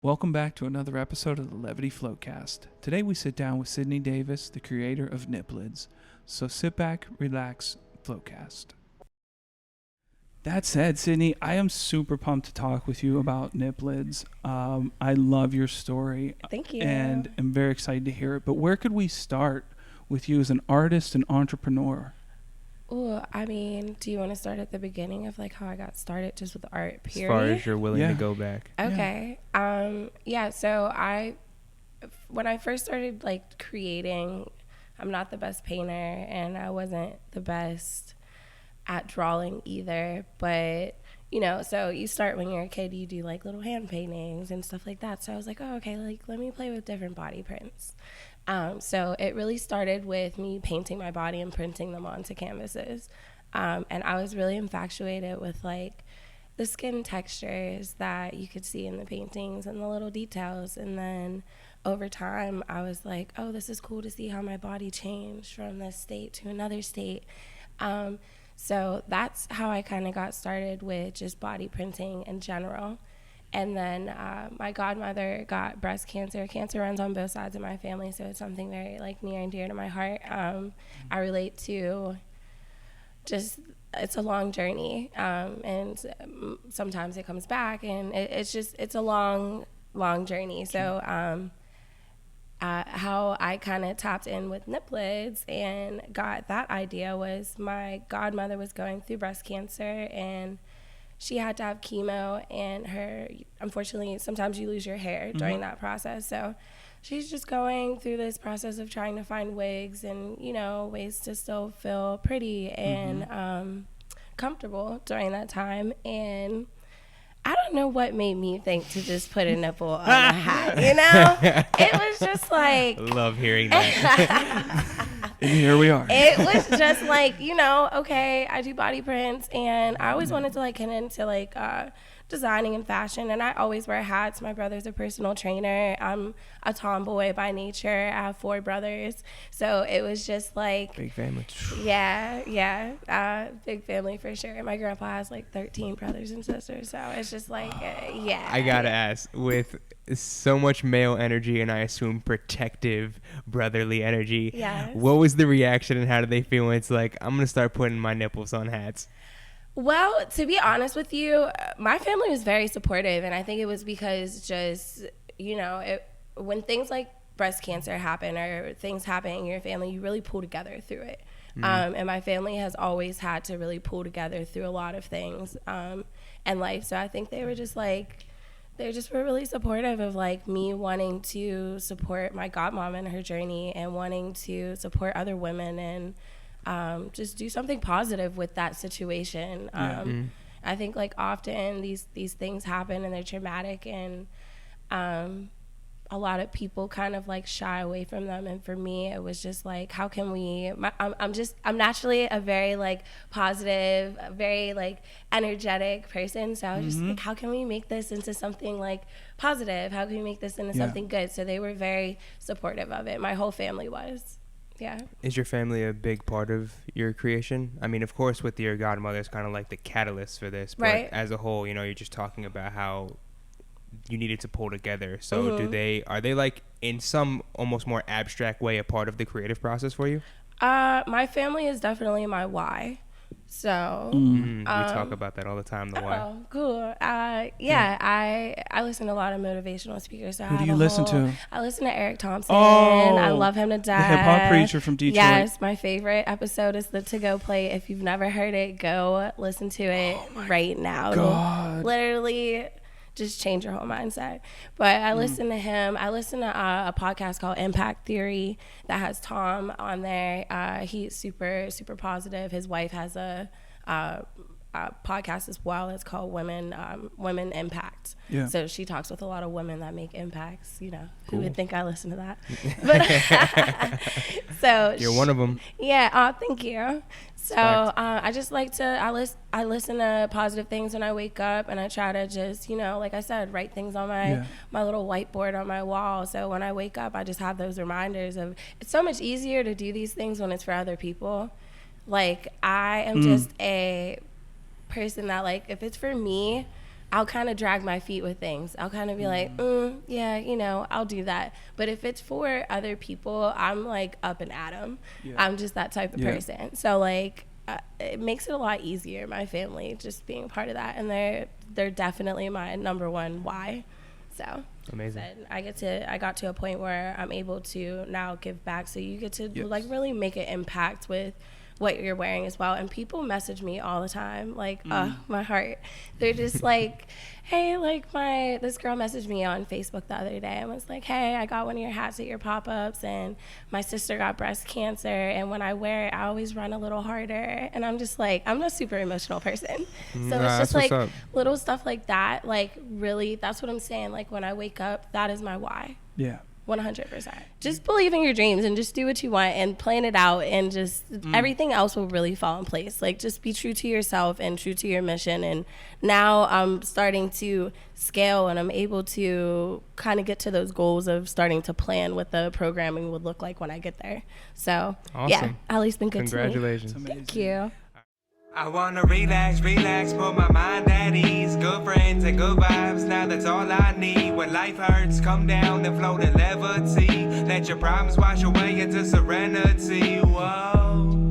Welcome back to another episode of the Levity Floatcast. Today we sit down with Sydney Davis, the creator of Niplids. So sit back, relax, Floatcast. That said, Sydney, I am super pumped to talk with you about Niplids. I love your story. Thank you. And I'm very excited to hear it. But where could we start with you as an artist and entrepreneur? Oh, I mean, do you want to start at the beginning of like how I got started just with art, period? As far as you're willing to go back. Okay. So when I first started like creating, I'm not the best painter and I wasn't the best at drawing either, but you know, so you start when you're a kid, you do like little hand paintings and stuff like that. So I was like, oh, okay, like let me play with different body prints. So it really started with me painting my body and printing them onto canvases. And I was really infatuated with like the skin textures that you could see in the paintings and the little details. And then over time, I was like, oh, this is cool to see how my body changed from this state to another state. So that's how I kind of got started with just body printing in general. And then my godmother got breast cancer. Cancer runs on both sides of my family, so it's something very like near and dear to my heart. I relate to just, it's a long journey, and sometimes it comes back, and it's a long journey. So how I kind of tapped in with Niplids and got that idea was my godmother was going through breast cancer, and she had to have chemo, and unfortunately, sometimes you lose your hair during that process. So she's just going through this process of trying to find wigs and, you know, ways to still feel pretty and comfortable during that time. And I don't know what made me think to just put a nipple on a hat, you know? It was just like... Love hearing that. And here we are. It was just like, you know, okay, I do body prints, and I always wanted to like get into like designing and fashion, and I always wear hats. My brother's a personal trainer. I'm a tomboy by nature. I have 4 brothers, so it was just like Big family. Big family for sure. My grandpa has like 13 brothers and sisters, so it's just like I gotta ask, with so much male energy and I assume protective brotherly energy, Yes. What was the reaction and how did they feel when it's like, I'm gonna start putting my nipples on hats? Well, to be honest with you, my family was very supportive, and I think it was because just, you know, when things like breast cancer happen or things happen in your family, you really pull together through it. And my family has always had to really pull together through a lot of things in life. So I think they were just like, they just were really supportive of like me wanting to support my godmom in her journey and wanting to support other women and just do something positive with that situation. I think like often these things happen and they're traumatic, and a lot of people kind of like shy away from them. And for me, it was just like, how can we, I'm naturally a very like positive, very like energetic person. So I was just like, how can we make this into something like positive? How can we make this into something good? So they were very supportive of it. My whole family was. Yeah. Is your family a big part of your creation? I mean, of course, with your godmother, it's kind of like the catalyst for this. But right. As a whole, you know, you're just talking about how you needed to pull together. So are they like in some almost more abstract way a part of the creative process for you? My family is definitely my why. So We talk about that all the time, the why. Oh, cool. I listen to a lot of motivational speakers. So Who do you listen to? I listen to Eric Thompson. Oh, I love him to death. The hip hop preacher from Detroit. Yes, my favorite episode is the To Go Play. If you've never heard it, go listen to it right now. God. Literally just change your whole mindset. But I listen to him. I listen to a podcast called Impact Theory that has Tom on there. He's super, super positive. His wife has a podcast as well. It's called Women Impact. Yeah. So she talks with a lot of women that make impacts. You know, Cool. who would think I listen to that? But so You're one of them. Yeah. Thank you. So I just like to, I listen to positive things when I wake up, and I try to just, you know, like I said, write things on my little whiteboard on my wall. So when I wake up, I just have those reminders of, it's so much easier to do these things when it's for other people. Like I am just a person that like, if it's for me, I'll kind of drag my feet with things. I'll kind of be like, yeah, you know, I'll do that. But if it's for other people, I'm like up and at 'em. Yeah. I'm just that type of person. So like, it makes it a lot easier, my family, just being a part of that. And they're definitely my number one why. So amazing. I got to a point where I'm able to now give back. So you get to Yes. like really make an impact with what you're wearing as well. And people message me all the time, like, my heart. They're just like, hey, like this girl messaged me on Facebook the other day and was like, hey, I got one of your hats at your pop-ups and my sister got breast cancer. And when I wear it, I always run a little harder. And I'm just like, I'm a super emotional person. So it's just like little stuff like that. Like really, that's what I'm saying. Like when I wake up, that is my why. Yeah. 100%. Just believe in your dreams and just do what you want and plan it out, and just everything else will really fall in place. Like just be true to yourself and true to your mission. And now I'm starting to scale and I'm able to kind of get to those goals of starting to plan what the programming would look like when I get there. So awesome. Yeah, Allie's been good Congratulations. to me. Thank you. I wanna relax, put my mind at ease. Good friends and good vibes, now that's all I need. When life hurts, come down and float in levity. Let your problems wash away into serenity. Whoa.